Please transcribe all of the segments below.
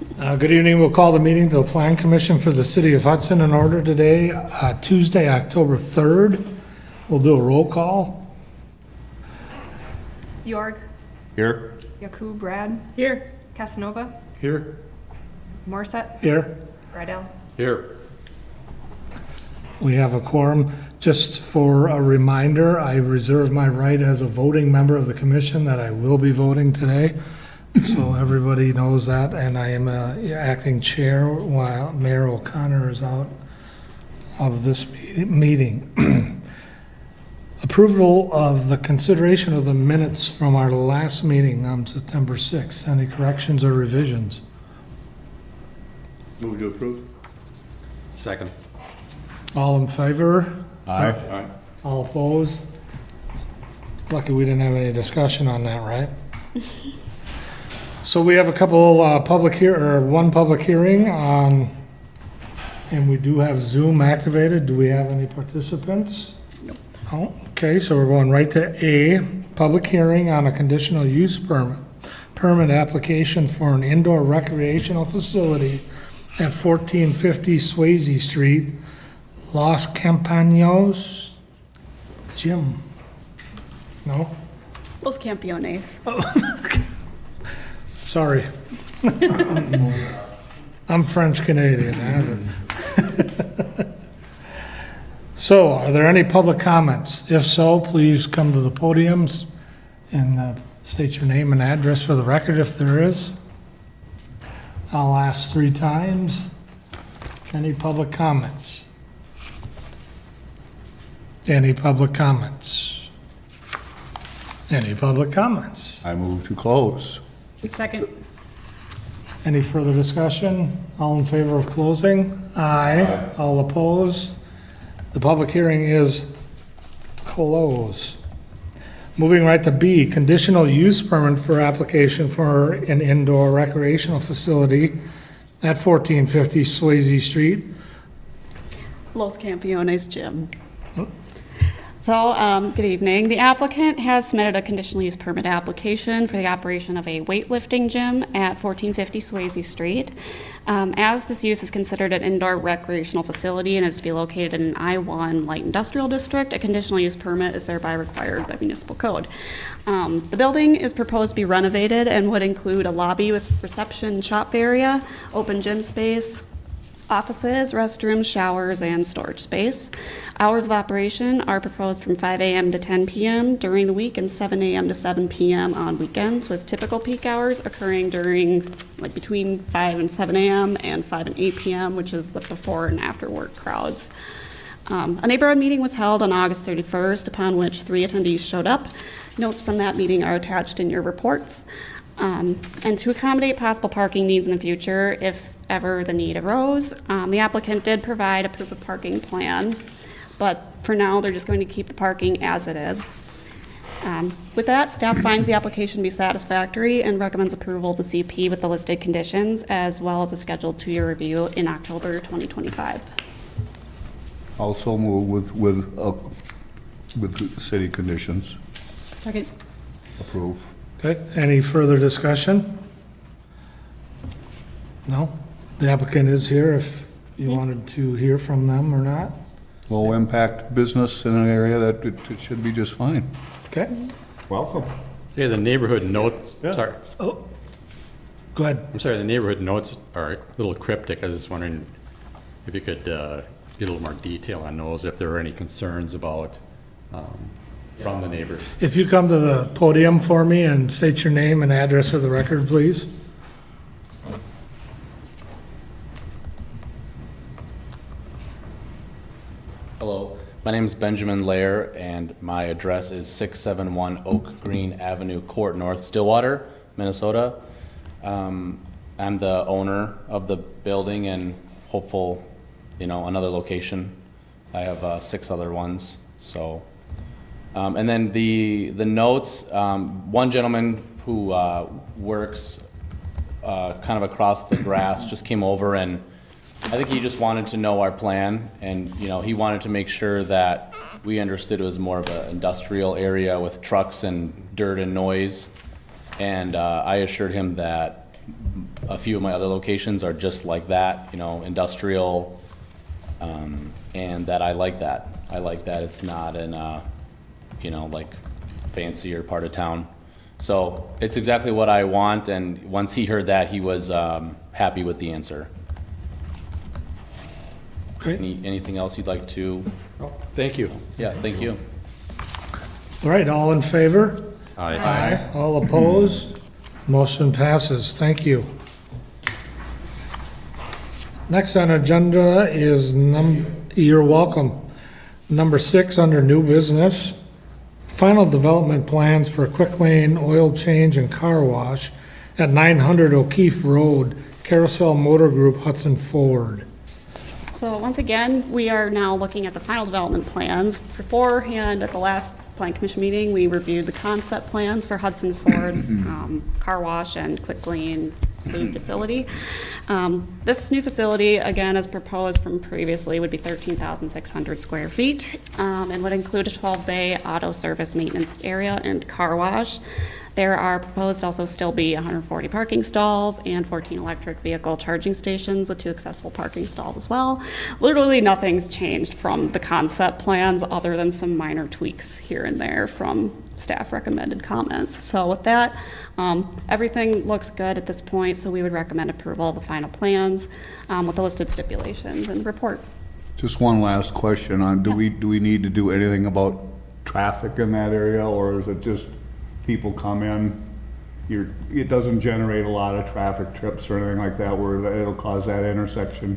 Good evening. We'll call the meeting to the Plan Commission for the City of Hudson in order today, Tuesday, October 3rd. We'll do a roll call. Jorg. Here. Yakub, Brad. Here. Casanova. Here. Morset. Here. Rydell. Here. We have a quorum. Just for a reminder, I reserve my right as a voting member of the commission that I will be voting today. So everybody knows that, and I am acting chair while Mayor O'Connor is out of this meeting. Approval of the consideration of the minutes from our last meeting on September 6th. Any corrections or revisions? Move to approve. Second. All in favor? Aye. All opposed? Lucky we didn't have any discussion on that, right? So we have a couple one public hearing on, and we do have Zoom activated. Do we have any participants? Nope. Oh, okay, so we're going right to A, public hearing on a conditional use permit application for an indoor recreational facility at 1450 Swayze Street, Los Campanos. Jim? No? Los Campeones. Sorry. I'm French Canadian. So, are there any public comments? If so, please come to the podiums and state your name and address for the record if there is. I'll ask 3 times. Any public comments? Any public comments? Any public comments? I move to close. Second. Any further discussion? All in favor of closing? Aye. All opposed? The public hearing is closed. Moving right to B, conditional use permit for application for an indoor recreational facility at 1450 Swayze Street. Los Campeones Gym. So, good evening. The applicant has submitted a conditional use permit application for the operation of a weightlifting gym at 1450 Swayze Street. As this use is considered an indoor recreational facility and is to be located in an I-1 light industrial district, a conditional use permit is thereby required by municipal code. The building is proposed to be renovated and would include a lobby with reception shop area, open gym space, offices, restrooms, showers, and storage space. Hours of operation are proposed from 5 a.m. to 10 p.m. during the week and 7 a.m. to 7 p.m. on weekends, with typical peak hours occurring during between 5 and 7 a.m. and 5 and 8 p.m., which is the before and after work crowds. A neighborhood meeting was held on August 31st, upon which 3 attendees showed up. Notes from that meeting are attached in your reports. And to accommodate possible parking needs in the future, if ever the need arose, the applicant did provide a proof of parking plan, but for now, they're just going to keep the parking as it is. With that, staff finds the application to be satisfactory and recommends approval of the CP with the listed conditions, as well as a scheduled 2-year review in October 2025. Also move with city conditions. Second. Approve. Okay, any further discussion? No? The applicant is here if you wanted to hear from them or not. Low impact business in an area that it should be just fine. Okay, Welcome. Yeah, the neighborhood notes, Yeah. sorry, go ahead. I'm sorry, the neighborhood notes are a little cryptic. I was just wondering if you could get a little more detail on those, if there are any concerns about, from the neighbors. If you come to the podium for me and state your name and address for the record, please. Hello, my name is Benjamin Lair, and my address is 671 Oak Green Avenue, Court North, Stillwater, Minnesota. I'm the owner of the building and hopeful, another location. I have 6 other ones, so. And then the notes, one gentleman who works kind of across the grass just came over, and I think he just wanted to know our plan, and he wanted to make sure that we understood it was more of an industrial area with trucks and dirt and noise. And I assured him that A few of my other locations are just like that, industrial, and that I like that. I like that it's not in a, like fancier part of town. So it's exactly what I want, and once he heard that, he was happy with the answer. Great. Anything else you'd like to? Thank you. Yeah, thank you. All right, all in favor? Aye. All opposed? Motion passes. Thank you. Next on agenda is you're welcome. Number 6 under new business. Final development plans for quick lane oil change and car wash at 900 O'Keefe Road, Carousel Motor Group, Hudson Ford. So once again, we are now looking at the final development plans. Beforehand, at the last Plan Commission meeting, we reviewed the concept plans for Hudson Ford's car wash and quick lane food facility. This new facility, again, as proposed from previously, would be 13,600 square feet and would include a 12-bay auto service maintenance area and car wash. There are proposed also still be 140 parking stalls and 14 electric vehicle charging stations with 2 accessible parking stalls as well. Literally nothing's changed from the concept plans other than some minor tweaks here and there from staff recommended comments. So with that, everything looks good at this point, so we would recommend approval of the final plans with the listed stipulations in the report. Just one last question on, do we need to do anything about traffic in that area, or is it just people come in? It doesn't generate a lot of traffic trips or anything like that where it'll cause that intersection,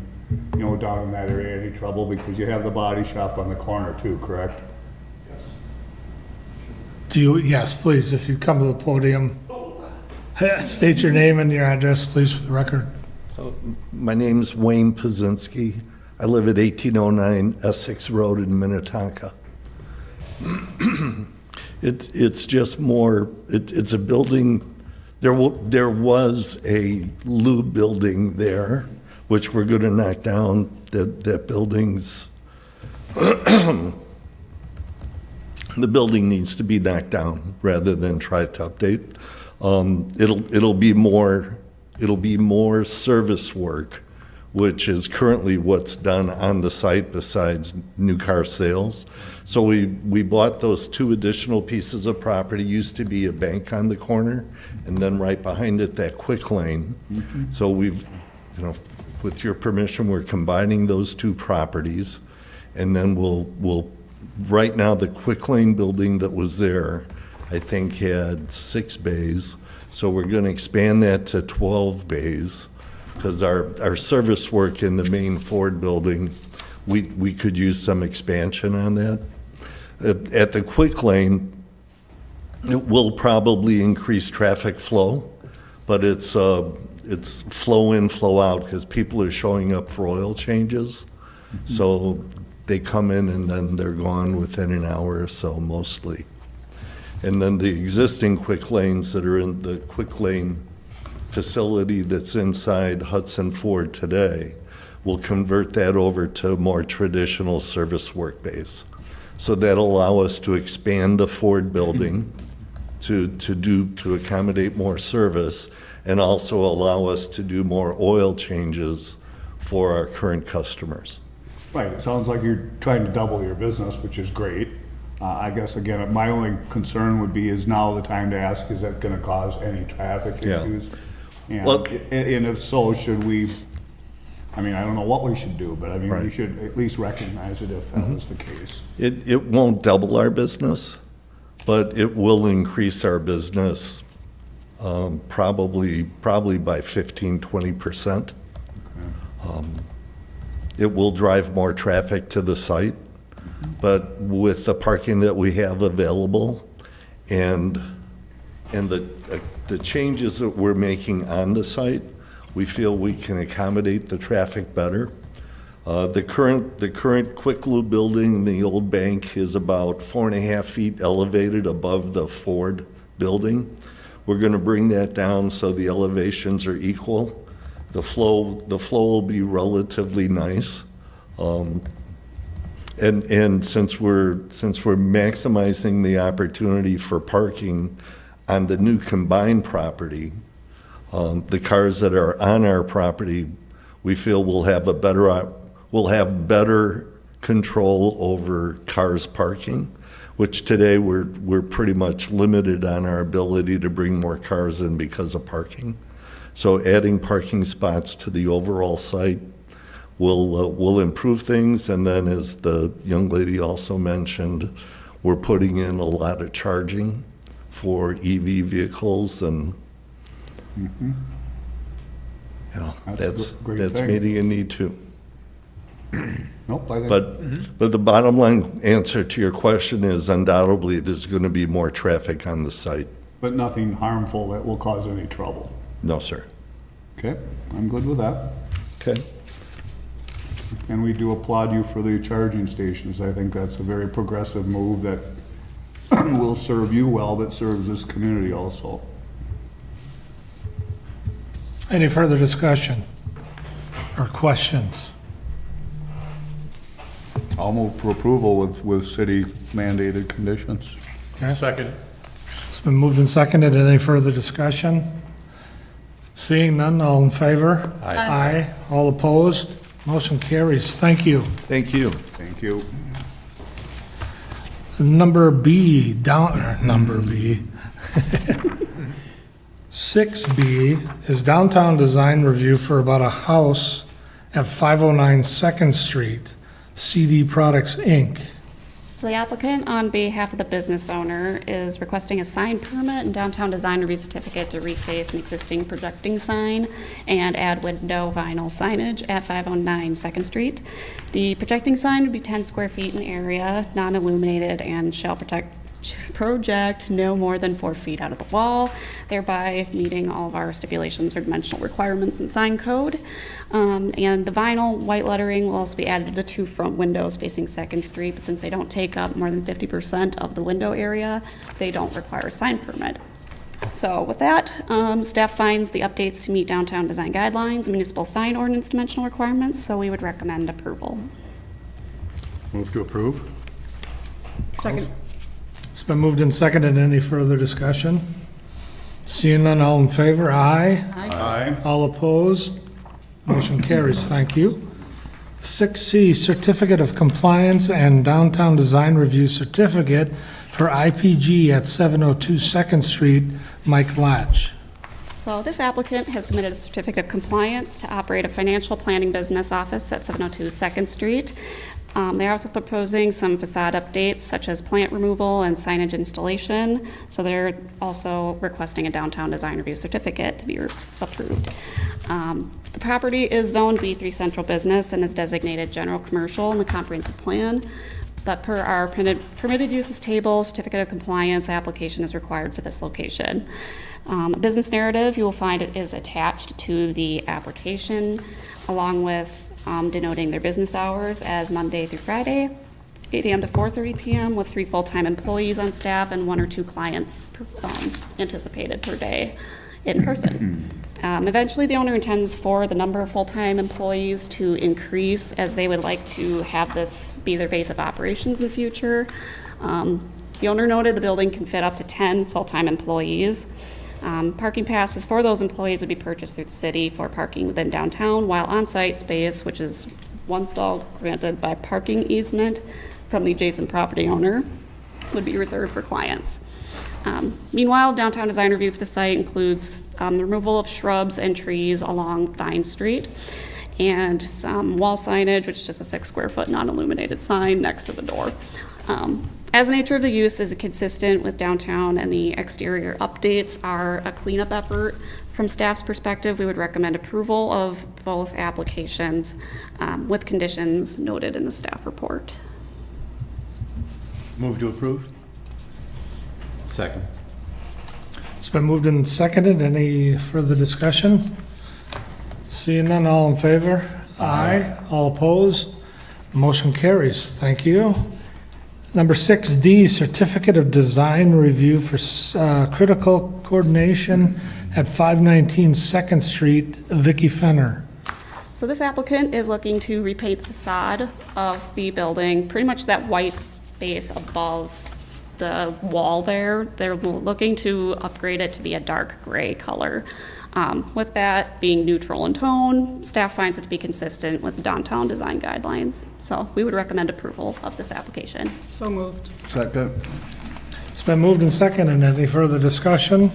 down in that area any trouble, because you have the body shop on the corner too, correct? Yes, please, if you come to the podium, state your name and your address, please, for the record. My name's Wayne Pazinski. I live at 1809 Essex Road in Minnetonka. It's just more, it's a building, there was a lube building there, which we're gonna knock down. That building's, the building needs to be knocked down rather than try to update. It'll be more service work, which is currently what's done on the site besides new car sales. So we bought those 2 additional pieces of property. Used to be a bank on the corner, and then right behind it, that quick lane. So we've, with your permission, we're combining those 2 properties, and then we'll right now, the quick lane building that was there, I think, had 6 bays. So we're going to expand that to 12 bays because our service work in the main Ford building, we could use some expansion on that. At the quick lane, it will probably increase traffic flow, but it's flow in, flow out because people are showing up for oil changes. So they come in and then they're gone within an hour or so mostly. And then the existing quick lanes that are in the quick lane facility that's inside Hudson Ford today, will convert that over to more traditional service work base. So that'll allow us to expand the Ford building to accommodate more service and also allow us to do more oil changes for our current customers. Right, it sounds like you're trying to double your business, which is great. I guess, again, my only concern would be, is now the time to ask, is that gonna cause any traffic issues? And Well- and if so, should we, I don't know what we should do, but we Right. should at least recognize it if that was the case. It won't double our business, but it will increase our business probably by 15-20%. It will drive more traffic to the site, but with the parking that we have available and the changes that we're making on the site, we feel we can accommodate the traffic better. The current Quick Lube building in the old bank is about 4.5 feet elevated above the Ford building. We're going to bring that down so the elevations are equal. The flow will be relatively nice. And since we're maximizing the opportunity for parking on the new combined property, The cars that are on our property, we feel will have better control over cars parking, which today we're pretty much limited on our ability to bring more cars in because of parking. So adding parking spots to the overall site will improve things. And then, as the young lady also mentioned, we're putting in a lot of charging for EV vehicles, and That's a great that's thing. meeting a need too. Nope, I think. But the bottom line answer to your question is undoubtedly there's going to be more traffic on the site. But nothing harmful that will cause any trouble. No, sir. Okay, I'm good with that. Okay. And we do applaud you for the charging stations. I think that's a very progressive move that will serve you well, but serves this community also. Any further discussion or questions? I'll move for approval with city mandated conditions. Okay. Second. It's been moved and seconded. Any further discussion? Seeing none, all in favor? Aye. Aye. All opposed? Motion carries. Thank you. Thank you. Thank you. Number B, number B. 6B is downtown design review for about a house at 509 2nd Street, CD Products, Inc. So the applicant, on behalf of the business owner, is requesting a sign permit and downtown design review certificate to reface an existing projecting sign and add window vinyl signage at 509 2nd Street. The projecting sign would be 10 square feet in area, non-illuminated, and shall project no more than 4 feet out of the wall, thereby meeting all of our stipulations or dimensional requirements in sign code. And the vinyl white lettering will also be added to the 2 front windows facing 2nd Street, but since they don't take up more than 50% of the window area, they don't require a sign permit. So with that, staff finds the updates to meet downtown design guidelines, municipal sign ordinance dimensional requirements, so we would recommend approval. Move to approve? Second. It's been moved and seconded. Any further discussion? Seeing none, all in favor? Aye. Aye. All opposed? Motion carries. Thank you. 6C, Certificate of Compliance and Downtown Design Review Certificate for IPG at 702 2nd Street, Mike Latch. So this applicant has submitted a certificate of compliance to operate a financial planning business office at 702 2nd Street. They're also proposing some facade updates such as plant removal and signage installation. So they're also requesting a downtown design review certificate to be approved. The property is zoned B3 Central Business and is designated general commercial in the comprehensive plan. But per our permitted uses table, certificate of compliance application is required for this location. A business narrative, you will find it is attached to the application, along with denoting their business hours as Monday through Friday, 8 a.m. to 4:30 p.m. with 3 full-time employees on staff and 1 or 2 clients anticipated per day in person. Eventually, the owner intends for the number of full-time employees to increase, as they would like to have this be their base of operations in the future. The owner noted the building can fit up to 10 full-time employees. Parking passes for those employees would be purchased through the city for parking within downtown, while on-site space, which is 1 stall granted by parking easement from the adjacent property owner, would be reserved for clients. Meanwhile, downtown design review for the site includes the removal of shrubs and trees along Vine Street and some wall signage, which is just a 6 square foot non-illuminated sign next to the door. As the nature of the use is consistent with downtown and the exterior updates are a cleanup effort, from staff's perspective, we would recommend approval of both applications with conditions noted in the staff report. Move to approve? Second. It's been moved and seconded. Any further discussion? Seeing none, all in favor? Aye. All opposed? Motion carries. Thank you. Number 6D, Certificate of Design Review for Critical Coordination at 519 2nd Street, Vicky Fenner. So this applicant is looking to repaint the facade of the building, pretty much that white space above the wall there. They're looking to upgrade it to be a dark gray color. With that being neutral in tone, staff finds it to be consistent with the downtown design guidelines. So we would recommend approval of this application. So moved. Second? It's been moved and seconded. Any further discussion?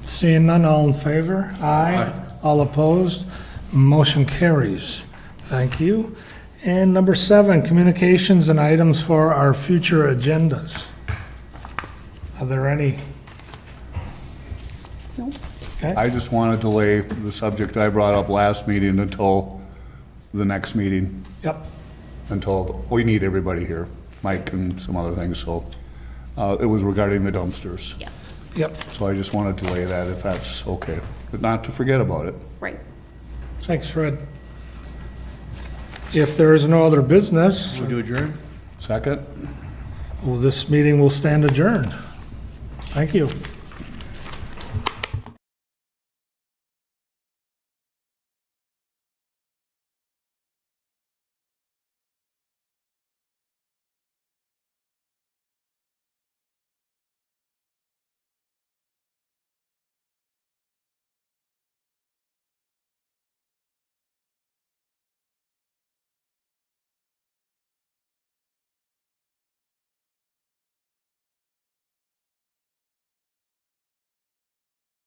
Seeing none, all in favor? Aye. All opposed? Motion carries. Thank you. And number 7, communications and items for our future agendas. Are there any? No? Okay, I just wanted to lay the subject I brought up last meeting until the next meeting, yep. until, we need everybody here, Mike and some other things, so. It was regarding the dumpsters. Yeah, Yep, So I just wanted to lay that if that's okay, but not to forget about it. right. thanks, Fred. If there is no other business, to adjourn? Second? well, this meeting will stand adjourned. Thank you.